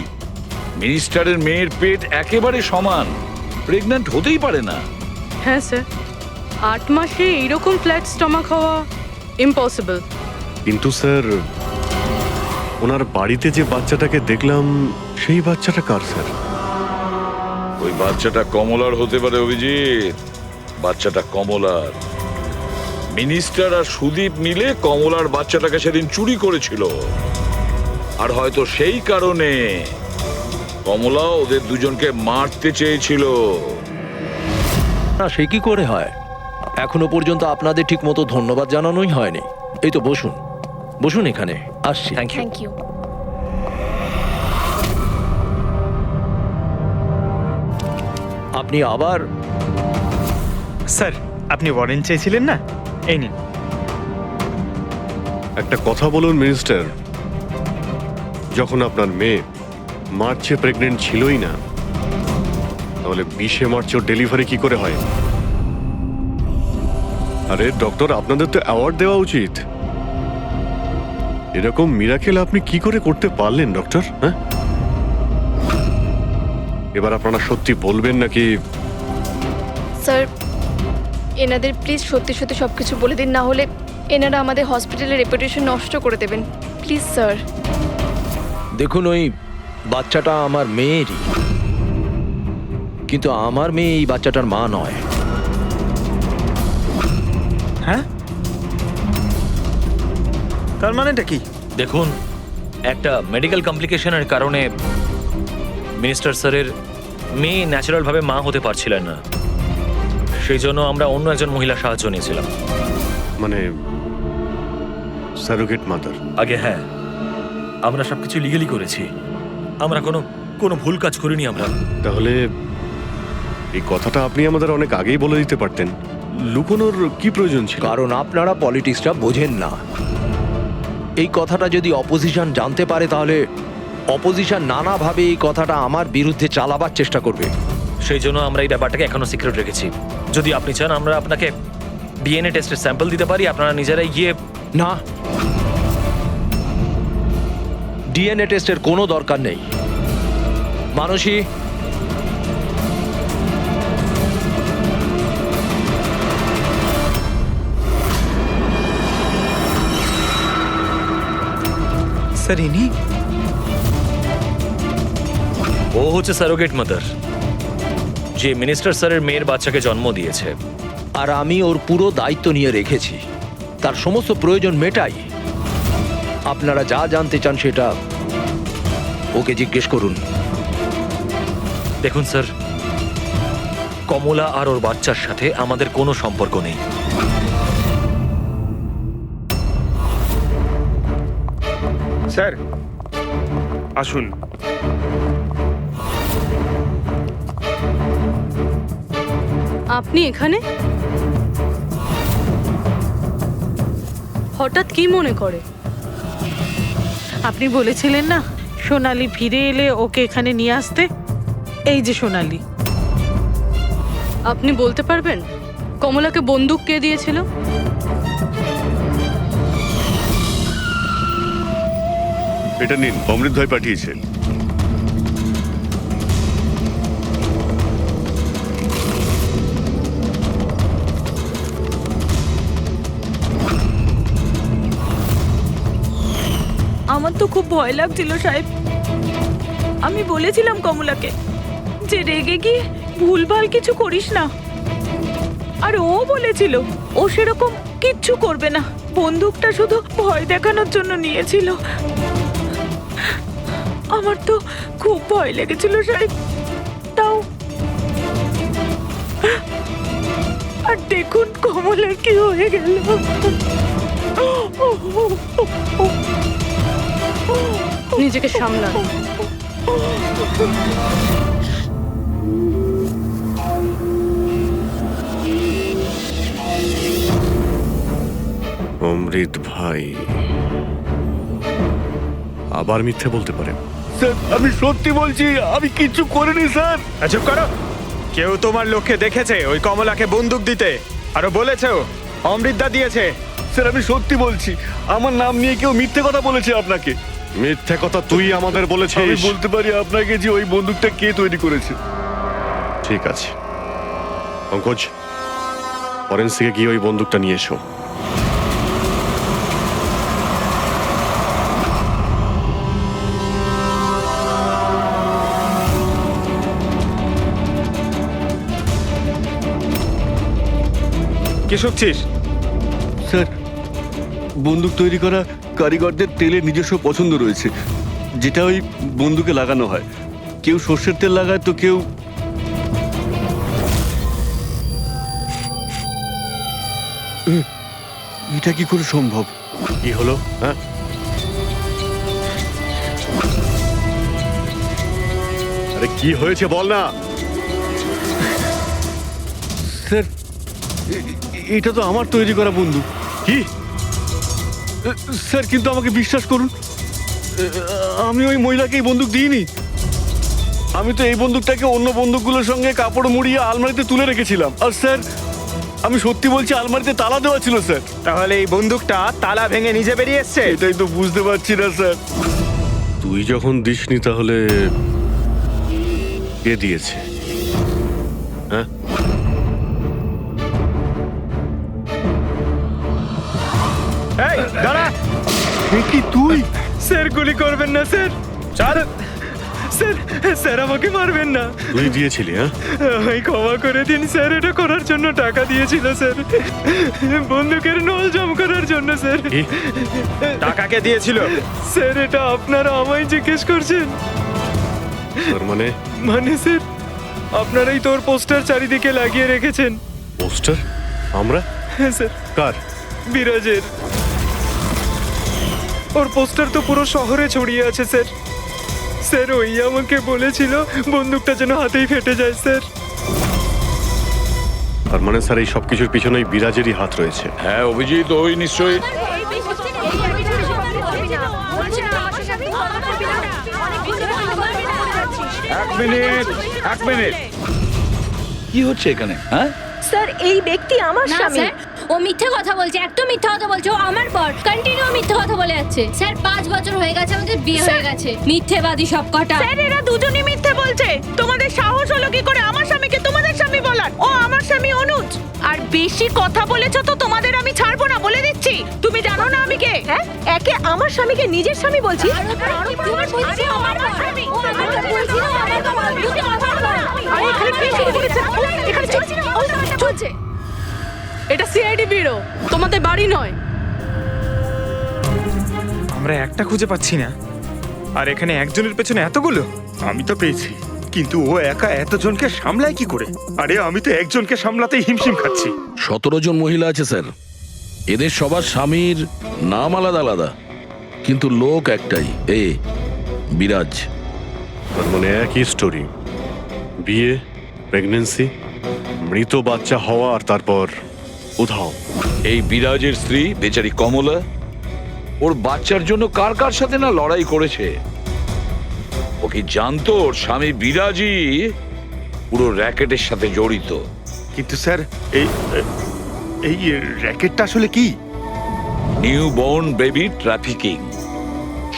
মিনিস্টারের মেয়ের পেট একেবারে সমান, প্রেগন্যান্ট হতেই পারে না। হ্যাঁ স্যার, 8 মাসে এইরকম ফ্ল্যাট স্টমাক হওয়া ইম্পসিবল। কিন্তু স্যার, ওনার বাড়িতে যে বাচ্চাটাকে দেখলাম সেই বাচ্চাটা কার স্যার? ওই বাচ্চাটা কমলার হতে পারে অভিজিৎ, বাচ্চাটা কমলার। মিনিস্টার আর সুদীপ মিলে কমলার বাচ্চাটাকে সেদিন চুরি করেছিল, আর হয়তো সেই কারণে কমলা ওদের দুজনকে মারতে চেয়েছিল। না, সে কি করে হয়? এখনো পর্যন্ত আপনাদের ঠিক মতো ধন্যবাদ জানানোই হয়নি। এই তো বসুন, বসুন এখানে, আসছি। Thank you. Thank you. আপনি আবার? স্যার আপনি ওয়ারেন্ট চেয়েছিলেন না, এই নিন। একটা কথা বলুন মিনিস্টার, যখন আপনার মেয়ে মার্চে প্রেগনেন্ট ছিলই না, তাহলে 20 মার্চ ওর ডেলিভারি কি করে হয়? আরে ডক্টর, আপনাদের তো অ্যাওয়ার্ড দেওয়া উচিত। এরকম মিরাকেল আপনি কি করে করতে পারলেন ডক্টর? হ্যাঁ, এবার আপনারা সত্যি বলবেন নাকি? স্যার এনাদের প্লিজ সত্যি সত্যি সব কিছু বলে দিন, না হলে এনারা আমাদের হসপিটালের রেপুটেশন নষ্ট করে দেবেন। Please sir. দেখুন, ওই বাচ্চাটা আমার মেয়েরই, কিন্তু আমার মেয়ে এই বাচ্চাটার মা নয়। হ্যাঁ, তার মানেটা কি? দেখুন, একটা মেডিকেল কমপ্লিকেশনের কারণে মিনিস্টার স্যারের মেয়ে ন্যাচারালভাবে মা হতে পারছিলেন না, সেই জন্য আমরা অন্য একজন মহিলা সাহায্য নিয়েছিলাম। মানে সারোগেট মাদার? আগে হ্যাঁ, আমরা সবকিছু লিগালি করেছি, আমরা কোনো ভুল কাজ করিনি আমরা। তাহলে এই কথাটা আপনি আমাদের অনেক আগেই বলে দিতে পারতেন। লুকোনোর কি প্রয়োজন ছিল? কারণ আপনারা পলিটিক্সটা বোঝেন না। এই কথাটা যদি অপোজিশন জানতে পারে, তাহলে অপোজিশন নানাভাবে এই কথাটা আমার বিরুদ্ধে চালাবার চেষ্টা করবে। সেই জন্য আমরা এই ব্যাপারটাকে এখনো সিক্রেট রেখেছি। যদি আপনি চান আমরা আপনাকে ডিএনএ টেস্টের স্যাম্পল দিতে পারি, আপনারা নিজেরাই গিয়ে। না, ডিএনএ টেস্টের কোনো দরকার নেই। মানসী, স্যার ইনি? ও হচ্ছে সারোগেট মাদার, যে মিনিস্টার স্যারের মেয়ের বাচ্চাকে জন্ম দিয়েছে। আর আমি ওর পুরো দায়িত্ব নিয়ে রেখেছি, তার সমস্ত প্রয়োজন মেটাই। আপনারা যা জানতে চান সেটা ওকে জিজ্ঞেস করুন। দেখুন স্যার, কমলা আর ওর বাচ্চার সাথে আমাদের কোনো সম্পর্ক নেই। স্যার আসুন। আপনি এখানে হঠাৎ কি মনে করে? আপনি বলেছিলেন না সোনালি ফিরে এলে ওকে এখানে নিয়ে আসতে। এই যে সোনালি। আপনি বলতে পারবেন কমলাকে বন্দুক কে দিয়েছিল? এটা নিন, অমৃত ভাই পাঠিয়েছেন। আমার তো খুব ভয় লাগছিল সাহেব। আমি বলেছিলাম কমলাকে যে রেগে গিয়ে ভুলভাল কিছু করিস না, আর ও বলেছিল ও সেরকম কিচ্ছু করবে না, বন্দুকটা শুধু ভয় দেখানোর জন্য নিয়েছিল। আমার তো খুব ভয় লেগেছিল সাহেব। তাও আর দেখুন কমলার কি হয়ে গেল। নিজেকে সামলান। অমৃত ভাই আবার মিথ্যে বলতে পারেন? স্যার আমি সত্যি বলছি, আমি কিচ্ছু করিনি স্যার। চুপ করো। কেউ তোমার লোককে দেখেছে ওই কমলাকে বন্দুক দিতে? আরো বলেছেও অমৃতদা দিয়েছে। স্যার আমি সত্যি বলছি, আমার নাম নিয়ে কেউ মিথ্যে কথা বলেছে আপনাকে। মিথ্যে কথা তুই আমাদের আমি বলেছিস। বলতে পারি আপনাকে যে ওই বন্দুকটা কে তৈরি করেছে। ঠিক আছে পঙ্কজ, ফরেন্সিকে গিয়ে ওই বন্দুকটা নিয়ে এসো। কি শুনছিস? স্যার বন্দুক তৈরি করা কারিগরদের তেলের নিজস্ব পছন্দ রয়েছে, যেটা ওই বন্দুকে লাগানো হয়। কেউ সর্ষের তেল লাগায় তো কেউ। এটা কি করে সম্ভব? কি হলো? হ্যাঁ, আরে কি হয়েছে বল না। স্যার এটা তো আমার তৈরি করা বন্দুক। কি স্যার কিন্তু আমাকে বিশ্বাস করুন, আমি ওই মহিলাকে এই বন্দুক দিইনি। আমি তো এই বন্দুকটাকে অন্য বন্দুকগুলোর সঙ্গে কাপড় মুড়িয়ে আলমারিতে তুলে রেখেছিলাম। আর স্যার আমি সত্যি বলছি, আলমারিতে তালা দেওয়া ছিল স্যার। তাহলে এই বন্দুকটা তালা ভেঙে নিজে বেরিয়ে এসছে? এটাই তো বুঝতে পারছি না স্যার। তুই যখন দিসনি তাহলে কে দিয়েছে? হ্যাঁ, এই দাঁড়া! কি তুই? স্যার গুলি করবেন না স্যার। চল স্যার, স্যার আমাকে মারবেন না। তুই দিয়েছিলি? হ্যাঁ, আমায় ক্ষমা করে দিন স্যার, এটা করার জন্য টাকা দিয়েছিল স্যার, বন্দুকের নল জম করার জন্য স্যার। কি? টাকাকে দিয়েছিল স্যার? এটা আপনারা আমায় জিজ্ঞেস করছেন? তার মানে মানে স্যার, আপনারাই তোর পোস্টার চারিদিকে লাগিয়ে রেখেছেন। পোস্টার? আমরা? হ্যাঁ স্যার, কার? বিরাজের। ওর পোস্টার তো পুরো শহরে ছড়িয়ে আছে স্যার। স্যার ওই আমাকে বলেছিল বন্দুকটা যেন হাতেই ফেটে যায় স্যার। তার মানে স্যার এই সবকিছুর পিছনেই বিরাজেরই হাত রয়েছে। হ্যাঁ অভিজিৎ, ওই নিশ্চয়ই। এক মিনিট, কি হচ্ছে এখানে? হ্যাঁ, স্যার এই ব্যক্তি আমার না স্বামী। স্যার, ও মিথ্যে কথা বলছে, একদম মিথ্যে কথা বলছে। ও আমার পর কন্টিনিউ মিথ্যে কথা বলে যাচ্ছে। স্যার 5 বছর হয়ে গেছে আমাদের বিয়ে হয়ে গেছে। মিথ্যেবাদী সব কটা। স্যার এরা দুজনই মিথ্যে বলছে। তোমাদের সাহস হলো কি করে আমার স্বামীকে তোমাদের স্বামী বলার? ও আমার স্বামী অনুজ। আর বেশি কথা বলেছো তো তোমাদের আমি ছাড়বো না, বলে দিচ্ছি। তুমি জানো না আমি কে? হ্যাঁ, একে আমার স্বামীকে নিজের স্বামী বলছি। আরে এখানে কি শুরু করেছে? এখানে চলছে। এটা সিআইডি ব্যুরো, তোমাদের বাড়ি নয়। আমরা একটা খুঁজে পাচ্ছি না, আর এখানে একজনের পেছনে এতগুলো। আমি তো পেয়েছি, কিন্তু ও একা এতজনকে সামলায় কি করে? আরে আমি তো একজনকে সামলাতেই হিমশিম খাচ্ছি। 17 জন মহিলা আছে স্যার। এদের সবার স্বামীর নাম আলাদা আলাদা, কিন্তু লোক একটাই, বিরাজ। তার মানে একই স্টোরি, বিয়ে, প্রেগন্যান্সি, মৃত বাচ্চা হওয়া, আর তারপর উধাও। এই বিরাজের স্ত্রী বেচারি কমলা ওর বাচ্চার জন্য কার কার সাথে না লড়াই করেছে। ও কি জানতো ওর স্বামী বিরাজই পুরো র্যাকেটের সাথে জড়িত? কিন্তু স্যার এই এই র্যাকেটটা আসলে কি? New born baby trafficking.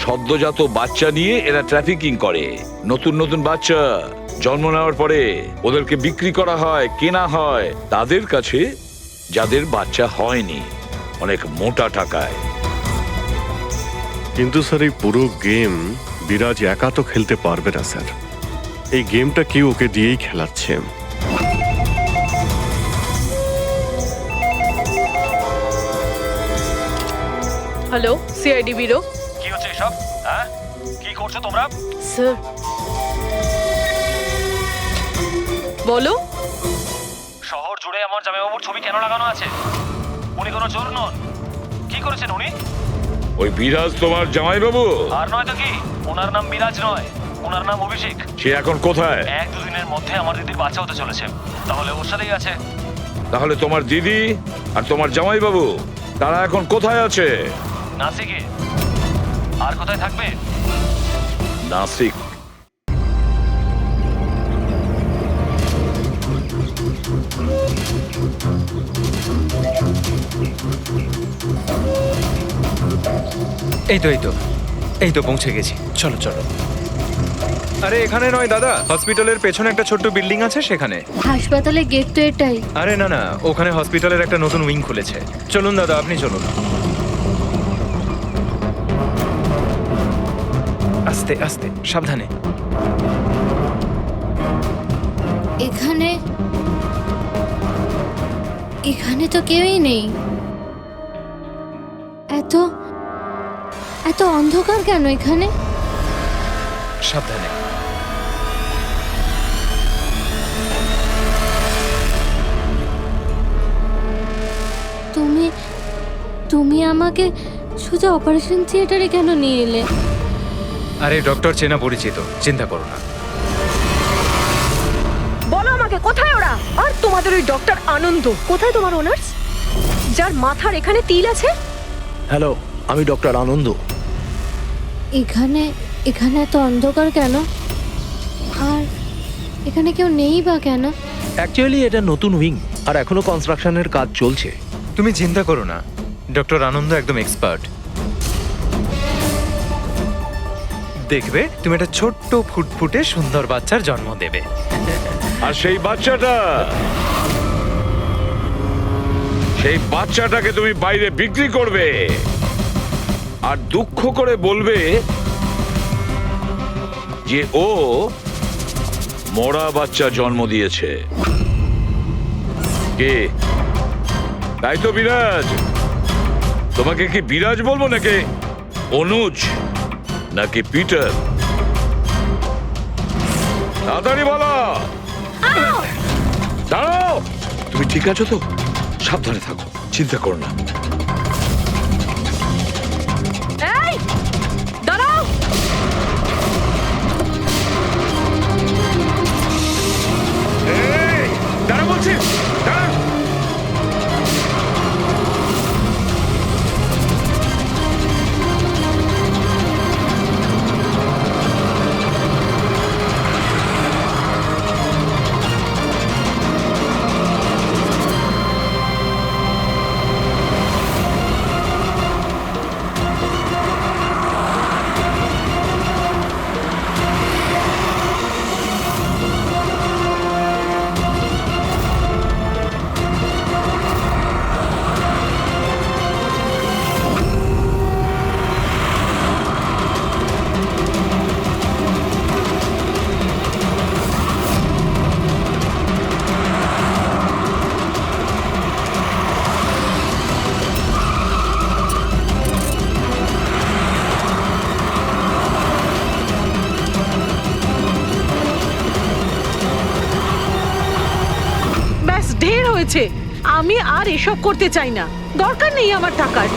সদ্যজাত বাচ্চা নিয়ে এরা ট্রাফিকিং করে। নতুন নতুন বাচ্চা জন্ম নেওয়ার পরে ওদেরকে বিক্রি করা হয়, কেনা হয় তাদের কাছে যাদের বাচ্চা হয়নি, অনেক মোটা টাকায়। কিন্তু স্যার এই পুরো গেম বিরাজ একা তো খেলতে পারবে না স্যার। এই গেমটা কেউ ওকে দিয়েই খেলাচ্ছে। Hello, CID bureau. কি হচ্ছে এসব? হ্যাঁ, কি করছো তোমরা? স্যার বলো। শহর জুড়ে আমার জামাইবাবুর ছবি কেন লাগানো আছে? উনি কোনো চোর নন। কি করেছেন উনি? ওই বিরাজ তোমার জামাইবাবু? আর নয় তো কি, ওনার নাম বিরাজ নয়, ওনার নাম অভিষেক। সে এখন কোথায়? 1-2 দিনের মধ্যে আমার দিদির বাচ্চা হতে চলেছে, তাহলে ওর সাথেই আছে। তাহলে তোমার দিদি আর তোমার জামাইবাবু তারা এখন কোথায় আছে? নাসিকে। আর কোথায় থাকবে? নাসিক। এই তো পৌঁছে গেছি। চলো চলো। আরে এখানে নয় দাদা, হসপিটালের পেছনে একটা ছোট্ট বিল্ডিং আছে সেখানে। হাসপাতালের গেট তো এটাই। আরে না না, ওখানে হসপিটালের একটা নতুন উইং খুলেছে। চলুন দাদা, আপনি চলুন। আস্তে আস্তে, সাবধানে। এখানে এখানে তো কেউই নেই। এত এত অন্ধকার কেন এখানে? সাবধানে। তুমি তুমি আমাকে সোজা অপারেশন থিয়েটারে কেন নিয়ে এলে? আরে ডক্টর চেনা পরিচিত, চিন্তা করো না। বলো আমাকে কোথায় ওরা? আর তোমাদের ওই ডক্টর আনন্দ কোথায়? তোমার ওনার্স যার মাথার এখানে তিল আছে? হ্যালো, আমি ডক্টর আনন্দ। এখানে এখানে এত অন্ধকার কেন? আর এখানে কেউ নেই বা কেন? অ্যাকচুয়ালি এটা নতুন উইং, আর এখনো কনস্ট্রাকশনের কাজ চলছে। তুমি চিন্তা করো না, ডক্টর আনন্দ একদম এক্সপার্ট। দেখবে তুমি একটা ছোট্ট ফুটফুটে সুন্দর বাচ্চার জন্ম দেবে। আর সেই বাচ্চাটাকে তুমি বাইরে বিক্রি করবে আর দুঃখ করে বলবে যে ও মরা বাচ্চা জন্ম দিয়েছে। কে? তাই তো বিরাজ। তোমাকে কি বিরাজ বলবো নাকি অনুজ নাকি পিটার? তাড়াতাড়ি বলো। দাঁড়াও। তুমি ঠিক আছো তো? সাবধানে থাকো, চিন্তা করো না। এই দাঁড়াও। দাঁড়া বলছি, দাঁড়া। ব্যাস ঢের হয়েছে। আমি আর এসব করতে চাই না, দরকার নেই আমার টাকার।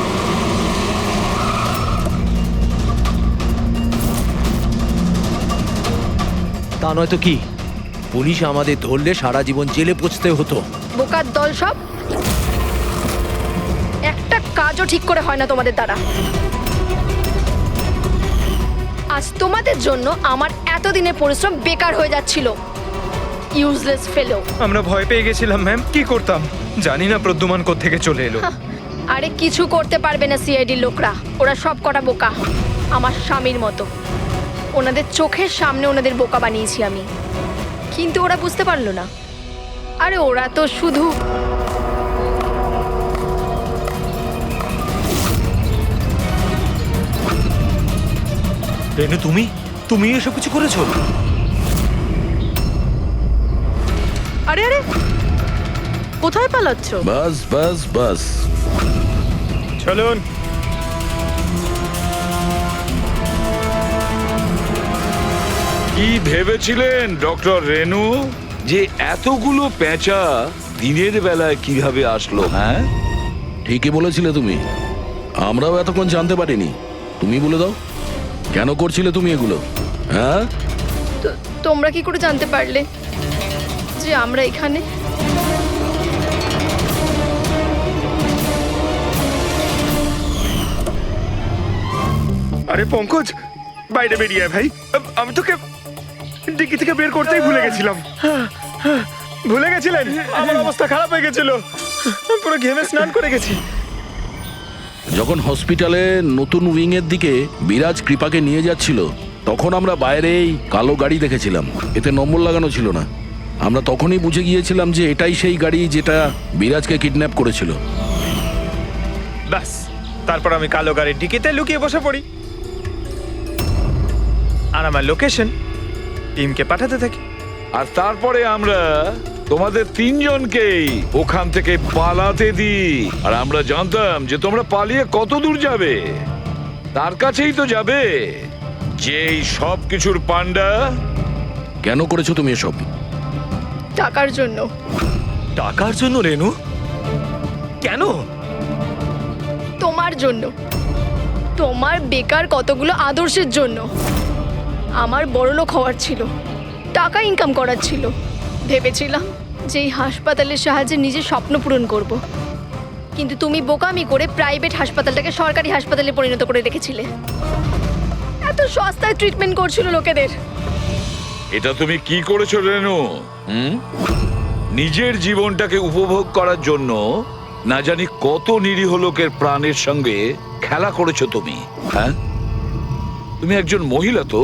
তা নয়তো কি, পুলিশ আমাদের ধরলে সারা জীবন জেলে পচতে হতো। বোকার দল সব। একটা কাজও ঠিক করে হয় না তোমাদের দ্বারা। আজ তোমাদের জন্য আমার এতদিনের পরিশ্রম বেকার হয়ে যাচ্ছিল। ইউজলেস ফেলো। আমরা ভয় পেয়ে গেছিলাম ম্যাম, কি করতাম জানি না প্রদ্যুমান কোত্থেকে চলে এলো। আরে কিছু করতে পারবে না সিআইডির লোকরা। ওরা সব কটা বোকা, আমার স্বামীর মতো। ওনাদের চোখের সামনে ওনাদের বোকা বানিয়েছি আমি, কিন্তু ওরা বুঝতে পারলো না। আরে ওরা তো শুধু রেনু, তুমি এসব কিছু করেছো? আরে আরে কোথায় পালাচ্ছ? বাস বাস বাস। চলুন। কি ভেবেছিলেন ডক্টর রেনু যে এতগুলো পেঁচা দিনের বেলায় কিভাবে আসলো? হ্যাঁ, ঠিকই বলেছিলে তুমি, আমরাও এতক্ষণ জানতে পারিনি। তুমি বলে দাও, কেন করছিলে তুমি এগুলো? হ্যাঁ, তোমরা কি করে জানতে পারলে যে আমরা এখানে? আরে পঙ্কজ, বাইরে বেরিয়ে আয় ভাই। আমি তোকে ডিকি থেকে বের করতেই ভুলে গেছিলাম। ভুলে গেছিলেন? আমার অবস্থা খারাপ হয়ে গেছিল, পুরো ঘেমে স্নান করে গেছি। যখন হসপিটালে নতুন উইং এর দিকে বিরাজ কৃপাকে নিয়ে যাচ্ছিল, তখন আমরা বাইরেই কালো গাড়ি দেখেছিলাম, এতে নম্বর লাগানো ছিল না। আমরা তখনই বুঝে গিয়েছিলাম যে এটাই সেই গাড়ি যেটা বিরাজকে কিডন্যাপ করেছিল। ব্যাস, তারপর আমি কালো গাড়ির ডিকিতে লুকিয়ে বসে পড়ি আর আমার লোকেশন টিমকে পাঠাতে থাকি। আর তারপরে আমরা তোমাদের তিনজনকেই ওখান থেকে পালাতে দিই। আর আমরা জানতাম যে তোমরা পালিয়ে কত দূর যাবে, তার কাছেই তো যাবে যেই সব কিছুর পান্ডা। কেন করেছো তুমি এসব? টাকার জন্য। টাকার জন্য রেনু? কেন? তোমার জন্য, তোমার বেকার কতগুলো আদর্শের জন্য। আমার বড়লোক হওয়ার ছিল, টাকা ইনকাম করার ছিল। ভেবেছিলাম যে এই হাসপাতালের সাহায্যে নিজের স্বপ্ন পূরণ করব, কিন্তু তুমি বোকামি করে প্রাইভেট হাসপাতালটাকে সরকারি হাসপাতালে পরিণত করে রেখেছিলে। এত সস্তায় ট্রিটমেন্ট করছিল লোকেদের। এটা তুমি কি করেছো রেনু? নিজের জীবনটাকে উপভোগ করার জন্য না জানি কত নিরীহ লোকের প্রাণের সঙ্গে খেলা করেছো তুমি। হ্যাঁ, তুমি একজন মহিলা তো,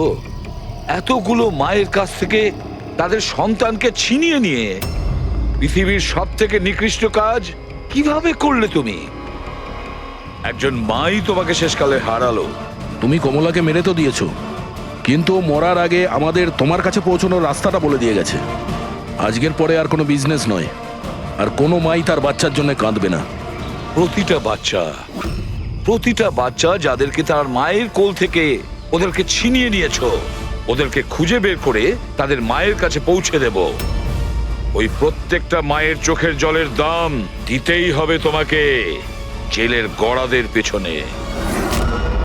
এতগুলো মায়ের কাছ থেকে তাদের সন্তানকে ছিনিয়ে নিয়ে পৃথিবীর সব থেকে নিকৃষ্ট কাজ কিভাবে করলে তুমি? একজন মাই তোমাকে শেষকালে হারালো। তুমি কমলাকে মেরে তো দিয়েছো, কিন্তু মরার আগে আমাদের তোমার কাছে পৌঁছানোর রাস্তাটা বলে দিয়ে গেছে। আজকের পরে আর কোনো বিজনেস নয়, আর কোনো মাই তার বাচ্চার জন্য কাঁদবে না। প্রতিটা বাচ্চা যাদেরকে তার মায়ের কোল থেকে ওদেরকে ছিনিয়ে নিয়েছো, ওদেরকে খুঁজে বের করে তাদের মায়ের কাছে পৌঁছে দেব। ওই প্রত্যেকটা মায়ের চোখের জলের দাম দিতেই হবে তোমাকে জেলের গড়াদের পেছনে।